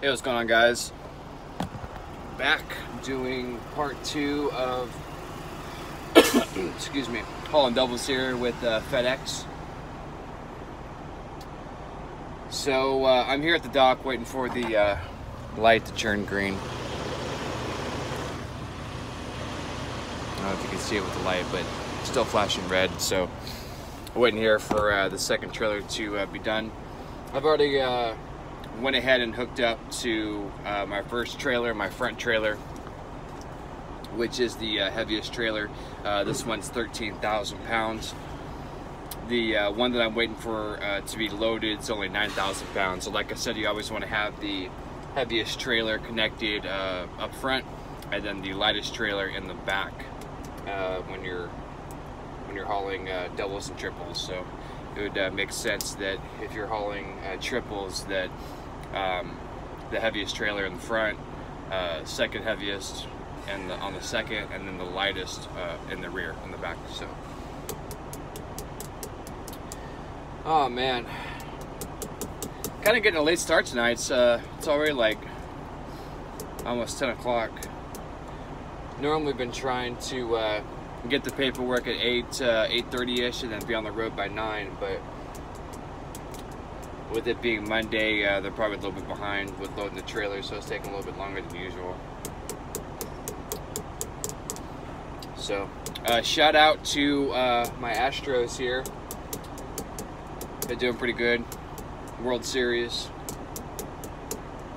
Hey, what's going on, guys? Back doing part 2 of excuse me, hauling doubles here with FedEx. So I'm here at the dock waiting for the light to turn green. I don't know if you can see it with the light, but it's still flashing red. So I'm waiting here for the second trailer to be done. I've already went ahead and hooked up to my first trailer, my front trailer, which is the heaviest trailer. This one's 13,000 pounds. The one that I'm waiting for to be loaded is only 9,000 pounds. So like I said, you always want to have the heaviest trailer connected up front, and then the lightest trailer in the back when you're hauling doubles and triples. So it would make sense that if you're hauling triples, that the heaviest trailer in the front, second heaviest and on the second, and then the lightest in the rear, in the back. So, oh man, kind of getting a late start tonight. It's already like almost 10 o'clock. Normally we've been trying to get the paperwork at 8:30ish, and then be on the road by 9, but with it being Monday, they're probably a little bit behind with loading the trailer, so it's taking a little bit longer than usual. So, shout out to my Astros here. They're doing pretty good. World Series.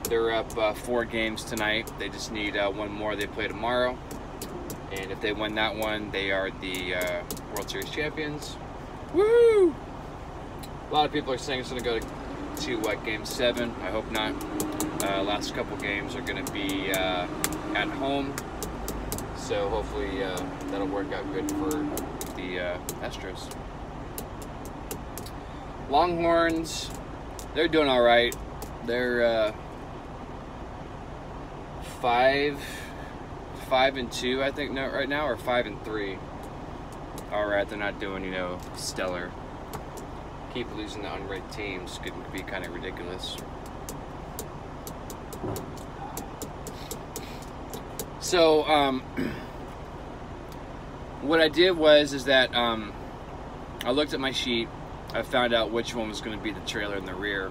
They're up 4 games tonight. They just need one more. They play tomorrow. And if they win that one, they are the World Series champions. Woo! A lot of people are saying it's going to go to Game 7. I hope not. Last couple games are going to be at home. So hopefully that'll work out good for the Astros. Longhorns, they're doing all right. They're 5-2, I think, no, right now, or 5-3. All right, they're not doing, stellar. Keep losing to unranked teams could be kind of ridiculous. So what I did is that I looked at my sheet. I found out which one was going to be the trailer in the rear.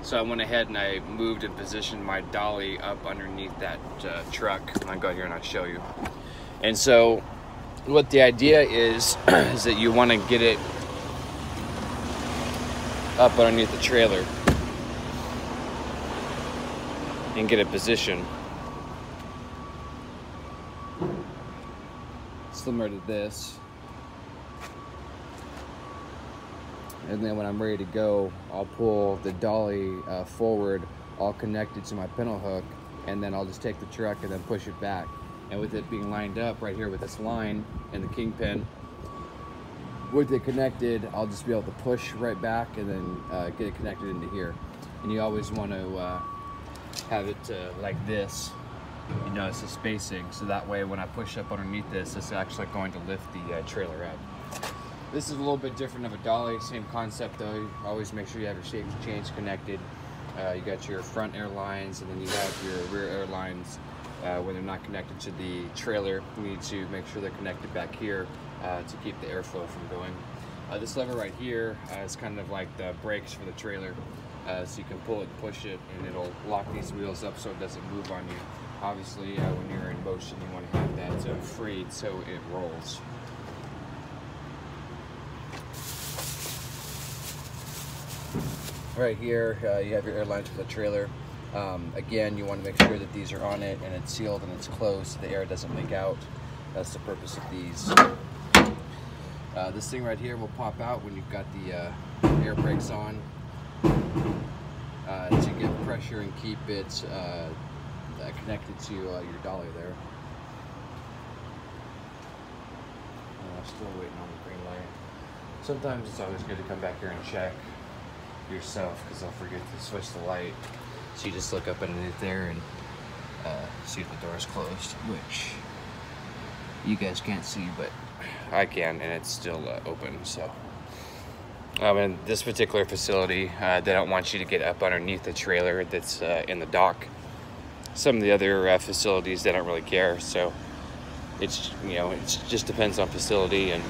So I went ahead and I moved and positioned my dolly up underneath that truck. I'll go here and I'll show you. And so what the idea is that you want to get it up underneath the trailer and get it positioned similar to this. And then when I'm ready to go, I'll pull the dolly forward, all connected to my pintle hook, and then I'll just take the truck and then push it back. And with it being lined up right here with this line and the kingpin, with it connected, I'll just be able to push right back and then get it connected into here. And you always want to have it like this, it's a spacing, so that way when I push up underneath this, it's actually going to lift the trailer up. This is a little bit different of a dolly, same concept though. You always make sure you have your safety chains connected. You got your front air lines, and then you have your rear air lines. When they're not connected to the trailer, you need to make sure they're connected back here to keep the airflow from going. This lever right here is kind of like the brakes for the trailer. So you can pull it and push it, and it'll lock these wheels up so it doesn't move on you. Obviously, when you're in motion, you want to have that freed so it rolls. Right here, you have your air lines for the trailer. Again, you want to make sure that these are on it and it's sealed and it's closed so the air doesn't leak out. That's the purpose of these. This thing right here will pop out when you've got the air brakes on to get pressure and keep it connected to your dolly there. I'm still waiting on the green light. Sometimes it's always good to come back here and check yourself, because I'll forget to switch the light. So you just look up underneath there and see if the door is closed, which you guys can't see, but I can, and it's still open. So In this particular facility, they don't want you to get up underneath the trailer that's in the dock. Some of the other facilities, they don't really care. So it's, you know, it just depends on facility, and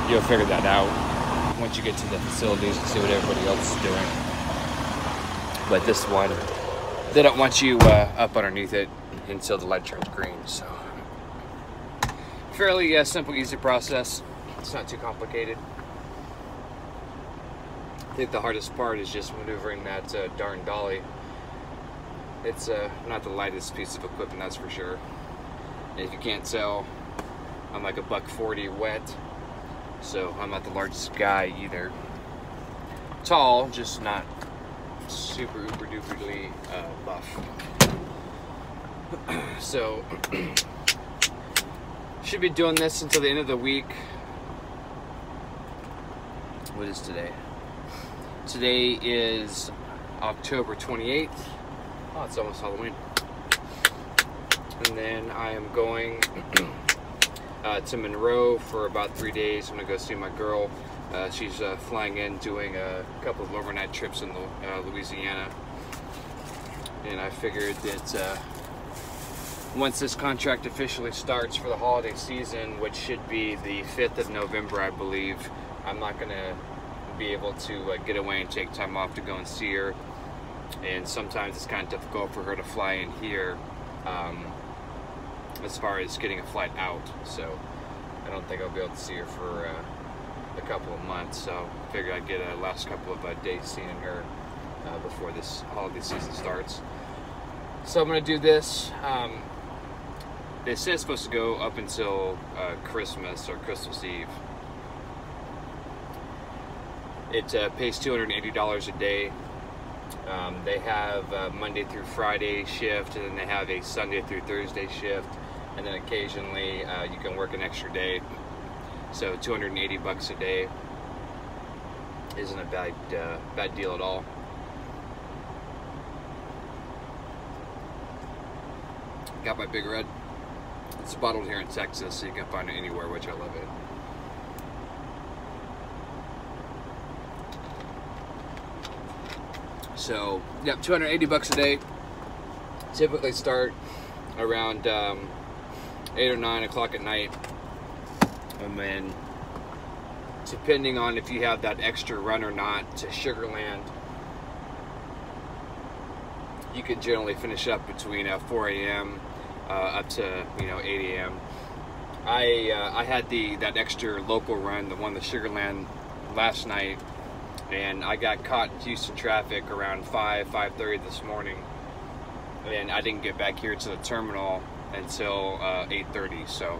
you'll figure that out once you get to the facilities and see what everybody else is doing. But this one, they don't want you up underneath it until the light turns green. So fairly simple, easy process. It's not too complicated. I think the hardest part is just maneuvering that darn dolly. It's not the lightest piece of equipment, that's for sure. And if you can't tell, I'm like $140 wet, so I'm not the largest guy either. Tall, just not super uber duperly buff. So should be doing this until the end of the week. What is today? Today is October 28th. Oh, it's almost Halloween. And then I am going to Monroe for about 3 days. I'm gonna go see my girl. She's flying in, doing a couple of overnight trips in Louisiana. And I figured that once this contract officially starts for the holiday season, which should be the 5th of November, I believe, I'm not gonna be able to get away and take time off to go and see her. And sometimes it's kind of difficult for her to fly in here as far as getting a flight out. So I don't think I'll be able to see her for a couple of months. So I figured I'd get a last couple of days seeing her before this holiday season starts. So I'm going to do this. They say it's supposed to go up until Christmas or Christmas Eve. It pays $280 a day. They have Monday through Friday shift, and then they have a Sunday through Thursday shift, and then occasionally you can work an extra day. So $280 a day isn't a bad deal at all. Got my Big Red. It's bottled here in Texas, so you can find it anywhere, which I love it. So, yeah, $280 a day. Typically start around 8 or 9 o'clock at night. And then, depending on if you have that extra run or not to Sugar Land, you can generally finish up between 4 a.m. Up to 8 a.m. I had that extra local run, the one to Sugar Land last night, and I got caught in Houston traffic around 5:30 this morning, and I didn't get back here to the terminal until 8:30. So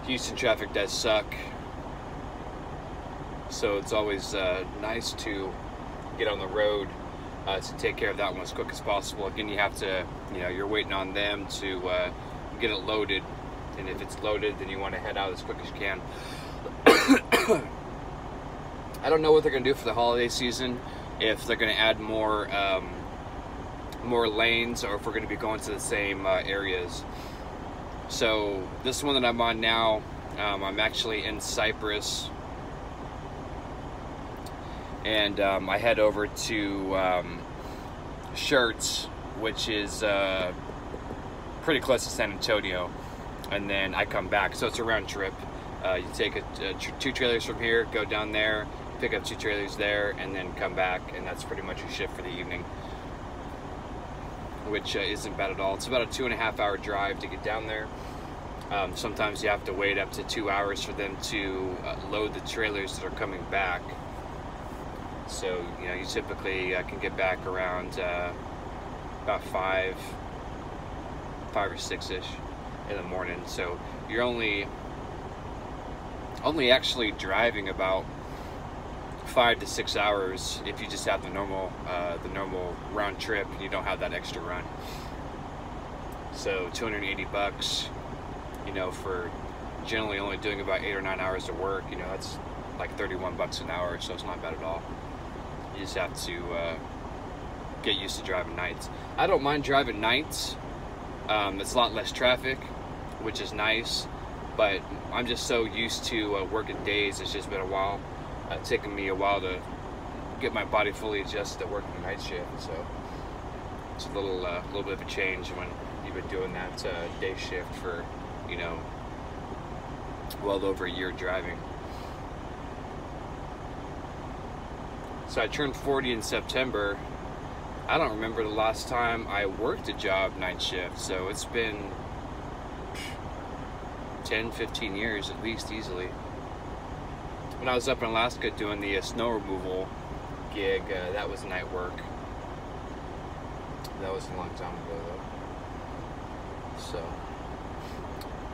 Houston traffic does suck, so it's always nice to get on the road to take care of that one as quick as possible. Again, you have to, you're waiting on them to get it loaded, and if it's loaded, then you want to head out as quick as you can. I don't know what they're going to do for the holiday season, if they're going to add more lanes, or if we're going to be going to the same areas. So this one that I'm on now, I'm actually in Cyprus, and I head over to Shirts, which is pretty close to San Antonio, and then I come back. So it's a round trip. You take 2 trailers from here, go down there, pick up 2 trailers there, and then come back, and that's pretty much your shift for the evening, which isn't bad at all. It's about a 2.5 hour drive to get down there. Sometimes you have to wait up to 2 hours for them to load the trailers that are coming back. So you typically can get back around about 5 or 6ish in the morning. So you're only actually driving about 5 to 6 hours if you just have the normal round trip and you don't have that extra run. So $280, for generally only doing about 8 or 9 hours of work, that's like $31 an hour, so it's not bad at all. You just have to get used to driving nights. I don't mind driving nights. It's a lot less traffic, which is nice. but I'm just so used to working days. It's just been a while. It's taken me a while to get my body fully adjusted to working the night shift. So it's a little bit of a change when you've been doing that day shift for, you know, well over a year driving. So I turned 40 in September. I don't remember the last time I worked a job night shift, so it's been 10, 15 years at least, easily. When I was up in Alaska doing the snow removal gig, that was night work. That was a long time ago though. So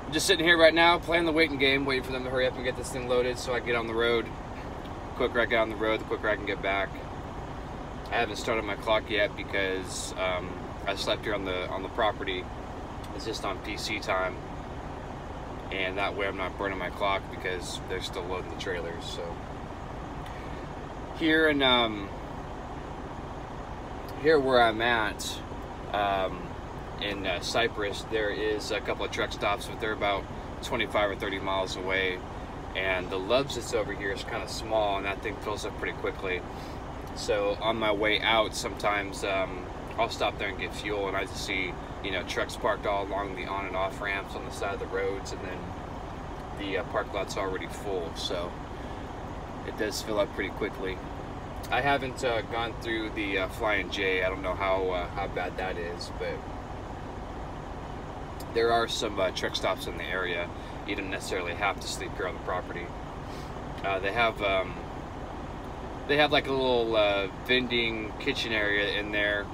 I'm just sitting here right now playing the waiting game, waiting for them to hurry up and get this thing loaded so I can get on the road. The quicker I get on the road, the quicker I can get back. I haven't started my clock yet because I slept here on the property. It's just on PC time, and that way I'm not burning my clock because they're still loading the trailers. So here in here where I'm at in Cypress, there is a couple of truck stops, but they're about 25 or 30 miles away, and the Love's that's over here is kind of small, and that thing fills up pretty quickly. So on my way out, sometimes I'll stop there and get fuel, and I just see, you know, trucks parked all along the on and off ramps on the side of the roads, and then the park lot's already full, so it does fill up pretty quickly. I haven't gone through the Flying J. I don't know how bad that is, but there are some truck stops in the area. You don't necessarily have to sleep here on the property. They have like a little vending kitchen area in there.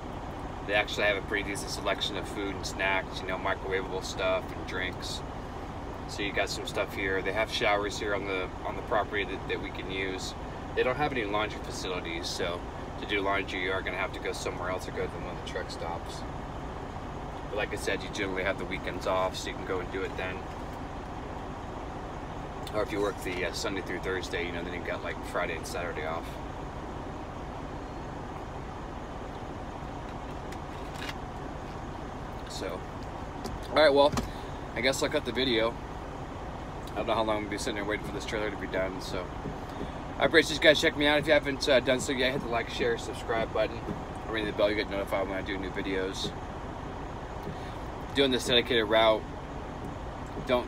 They actually have a pretty decent selection of food and snacks, you know, microwavable stuff and drinks. So you got some stuff here. They have showers here on the property that we can use. They don't have any laundry facilities, so to do laundry you are going to have to go somewhere else or go to one of the truck stops. But like I said, you generally have the weekends off, so you can go and do it then. Or if you work the Sunday through Thursday, you know, then you've got like Friday and Saturday off. So, alright, well, I guess I'll cut the video. I don't know how long I'm going to be sitting there waiting for this trailer to be done, so I appreciate you guys checking me out. If you haven't done so yet, hit the like, share, subscribe button, or ring the bell. You get notified when I do new videos. Doing this dedicated route, don't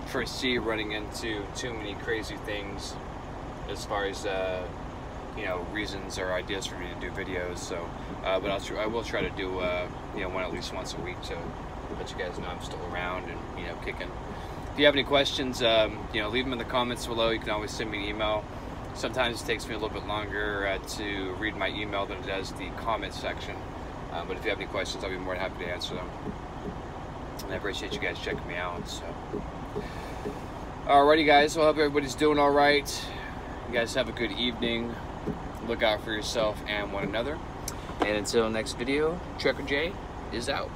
foresee running into too many crazy things as far as you know, reasons or ideas for me to do videos. So, but I will try to do you know, one at least once a week to let you guys know I'm still around and, you know, kicking. If you have any questions, you know, leave them in the comments below. You can always send me an email. Sometimes it takes me a little bit longer to read my email than it does the comment section. But if you have any questions, I'll be more than happy to answer them. And I appreciate you guys checking me out. So, alrighty, guys. Well, I hope everybody's doing all right. You guys have a good evening. Look out for yourself and one another. And until next video, Trucker J is out.